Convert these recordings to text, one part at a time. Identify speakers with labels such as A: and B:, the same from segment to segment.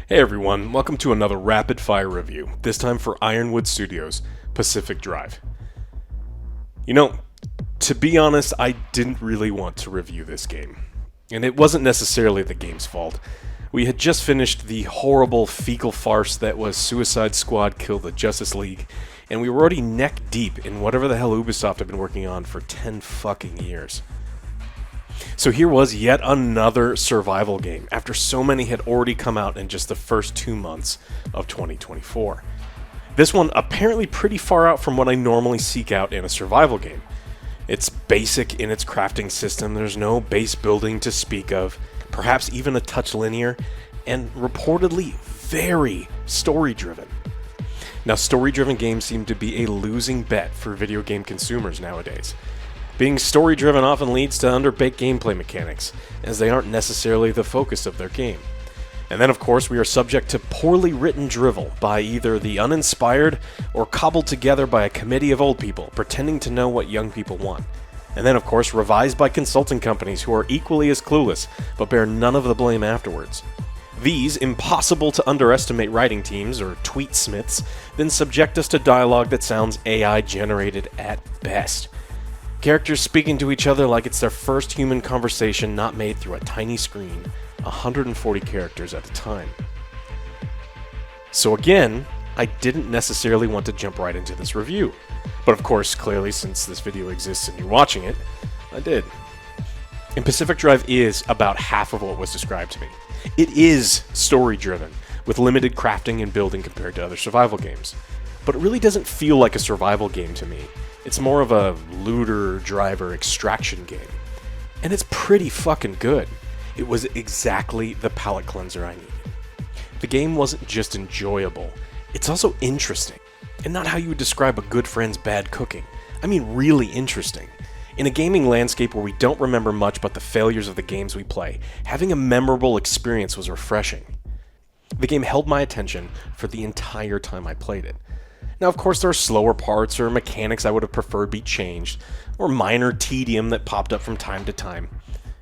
A: Hey everyone, welcome to another rapid fire review, this time for Ironwood Studios' Pacific Drive. You know, to be honest, I didn't really want to review this game. And it wasn't necessarily the game's fault. We had just finished the horrible fecal farce that was Suicide Squad Kill the Justice League, and we were already neck deep in whatever the hell Ubisoft had been working on for 10 fucking years. So here was yet another survival game, after so many had already come out in just the first 2 months of 2024. This one apparently pretty far out from what I normally seek out in a survival game. It's basic in its crafting system, there's no base building to speak of, perhaps even a touch linear, and reportedly very story-driven. Now, story-driven games seem to be a losing bet for video game consumers nowadays. Being story-driven often leads to underbaked gameplay mechanics, as they aren't necessarily the focus of their game. And then, of course, we are subject to poorly written drivel by either the uninspired or cobbled together by a committee of old people pretending to know what young people want. And then, of course, revised by consulting companies who are equally as clueless, but bear none of the blame afterwards. These impossible to underestimate writing teams, or tweetsmiths, then subject us to dialogue that sounds AI-generated at best. Characters speaking to each other like it's their first human conversation not made through a tiny screen, 140 characters at a time. So again, I didn't necessarily want to jump right into this review. But of course, clearly since this video exists and you're watching it, I did. And Pacific Drive is about half of what was described to me. It is story-driven, with limited crafting and building compared to other survival games. But it really doesn't feel like a survival game to me. It's more of a looter, driver, extraction game. And it's pretty fucking good. It was exactly the palate cleanser I needed. The game wasn't just enjoyable, it's also interesting. And not how you would describe a good friend's bad cooking. I mean really interesting. In a gaming landscape where we don't remember much but the failures of the games we play, having a memorable experience was refreshing. The game held my attention for the entire time I played it. Now, of course, there are slower parts or mechanics I would have preferred be changed, or minor tedium that popped up from time to time.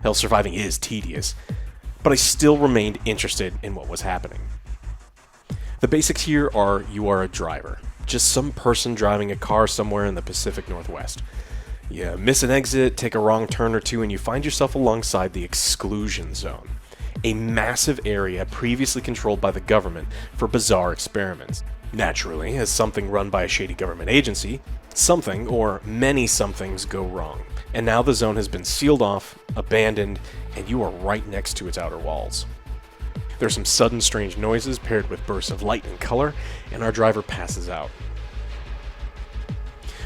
A: Hell, surviving is tedious, but I still remained interested in what was happening. The basics here are you are a driver, just some person driving a car somewhere in the Pacific Northwest. You miss an exit, take a wrong turn or two, and you find yourself alongside the Exclusion Zone, a massive area previously controlled by the government for bizarre experiments. Naturally, as something run by a shady government agency, something or many somethings go wrong, and now the zone has been sealed off, abandoned, and you are right next to its outer walls. There are some sudden strange noises paired with bursts of light and color, and our driver passes out.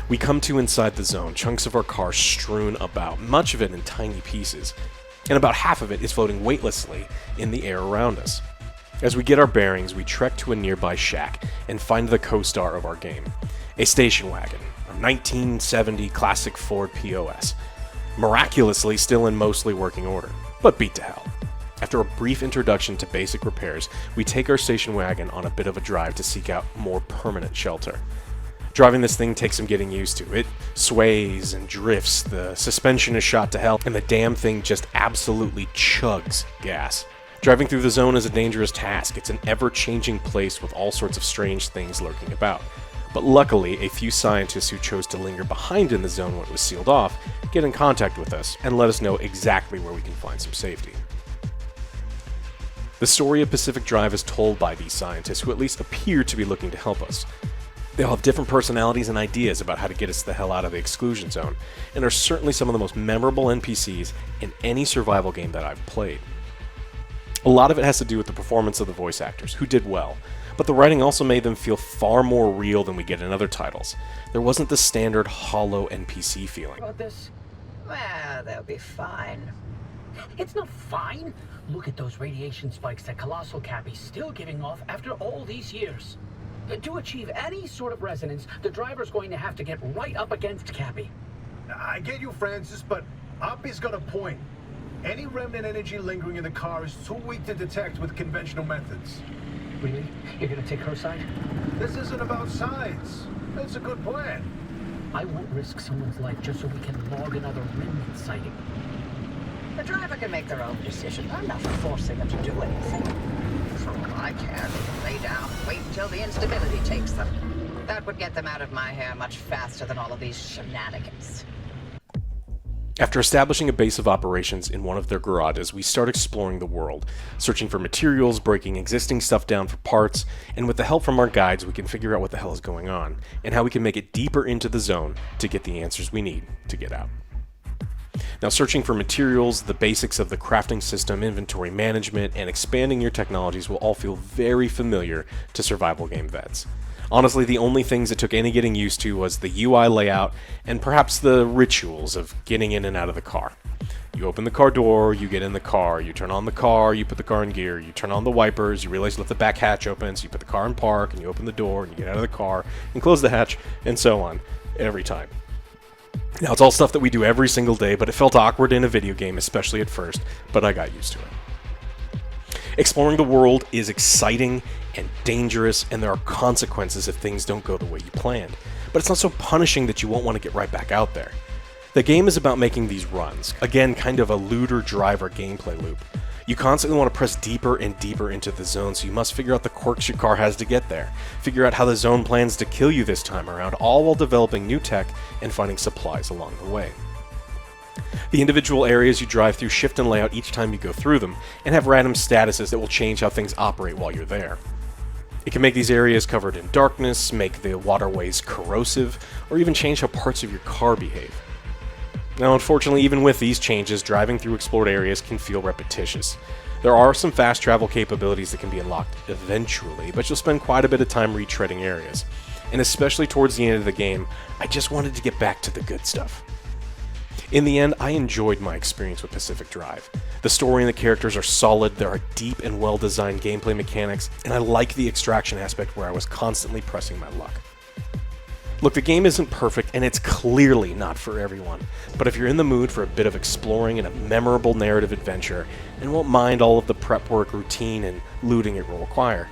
A: We come to inside the zone, chunks of our car strewn about, much of it in tiny pieces, and about half of it is floating weightlessly in the air around us. As we get our bearings, we trek to a nearby shack and find the co-star of our game, a station wagon, a 1970 classic Ford POS, miraculously still in mostly working order, but beat to hell. After a brief introduction to basic repairs, we take our station wagon on a bit of a drive to seek out more permanent shelter. Driving this thing takes some getting used to. It sways and drifts, the suspension is shot to hell, and the damn thing just absolutely chugs gas. Driving through the zone is a dangerous task. It's an ever-changing place with all sorts of strange things lurking about. But luckily, a few scientists who chose to linger behind in the zone when it was sealed off get in contact with us and let us know exactly where we can find some safety. The story of Pacific Drive is told by these scientists who at least appear to be looking to help us. They all have different personalities and ideas about how to get us the hell out of the Exclusion Zone, and are certainly some of the most memorable NPCs in any survival game that I've played. A lot of it has to do with the performance of the voice actors, who did well, but the writing also made them feel far more real than we get in other titles. There wasn't the standard hollow NPC feeling.
B: About this? Well, they'll be fine. It's not fine. Look at those radiation spikes that Colossal Cappy's still giving off after all these years. To achieve any sort of resonance, the driver's going to have to get right up against Cappy.
C: I get you, Francis, but Oppie's got a point. Any remnant energy lingering in the car is too weak to detect with conventional methods.
B: Really? You're gonna take her side?
C: This isn't about sides. It's a good plan.
B: I won't risk someone's life just so we can log another remnant sighting.
D: The driver can make their own decision. I'm not forcing them to do anything. For all I care. until the instability takes them. That would get them out of my hair much faster than all of these shenanigans.
A: After establishing a base of operations in one of their garages, we start exploring the world, searching for materials, breaking existing stuff down for parts, and with the help from our guides, we can figure out what the hell is going on, and how we can make it deeper into the zone to get the answers we need to get out. Now, searching for materials, the basics of the crafting system, inventory management, and expanding your technologies will all feel very familiar to survival game vets. Honestly, the only things that took any getting used to was the UI layout and perhaps the rituals of getting in and out of the car. You open the car door, you get in the car, you turn on the car, you put the car in gear, you turn on the wipers, you realize you left the back hatch open, so you put the car in park, and you open the door, and you get out of the car, and close the hatch, and so on, every time. Now, it's all stuff that we do every single day, but it felt awkward in a video game, especially at first, but I got used to it. Exploring the world is exciting and dangerous, and there are consequences if things don't go the way you planned. But it's not so punishing that you won't want to get right back out there. The game is about making these runs, again, kind of a looter-driver gameplay loop. You constantly want to press deeper and deeper into the zone, so you must figure out the quirks your car has to get there, figure out how the zone plans to kill you this time around, all while developing new tech and finding supplies along the way. The individual areas you drive through shift in layout each time you go through them, and have random statuses that will change how things operate while you're there. It can make these areas covered in darkness, make the waterways corrosive, or even change how parts of your car behave. Now, unfortunately, even with these changes, driving through explored areas can feel repetitious. There are some fast travel capabilities that can be unlocked eventually, but you'll spend quite a bit of time retreading areas. And especially towards the end of the game, I just wanted to get back to the good stuff. In the end, I enjoyed my experience with Pacific Drive. The story and the characters are solid, there are deep and well-designed gameplay mechanics, and I like the extraction aspect where I was constantly pressing my luck. Look, the game isn't perfect, and it's clearly not for everyone, but if you're in the mood for a bit of exploring and a memorable narrative adventure, and won't mind all of the prep work, routine, and looting it will require,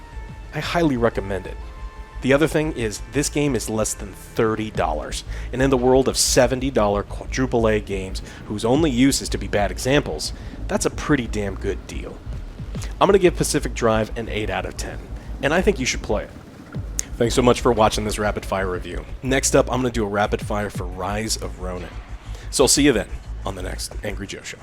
A: I highly recommend it. The other thing is, this game is less than $30, and in the world of $70 quadruple A games whose only use is to be bad examples, that's a pretty damn good deal. I'm going to give Pacific Drive an 8 out of 10, and I think you should play it. Thanks so much for watching this rapid fire review. Next up, I'm going to do a rapid fire for Rise of Ronin. So I'll see you then on the next Angry Joe Show.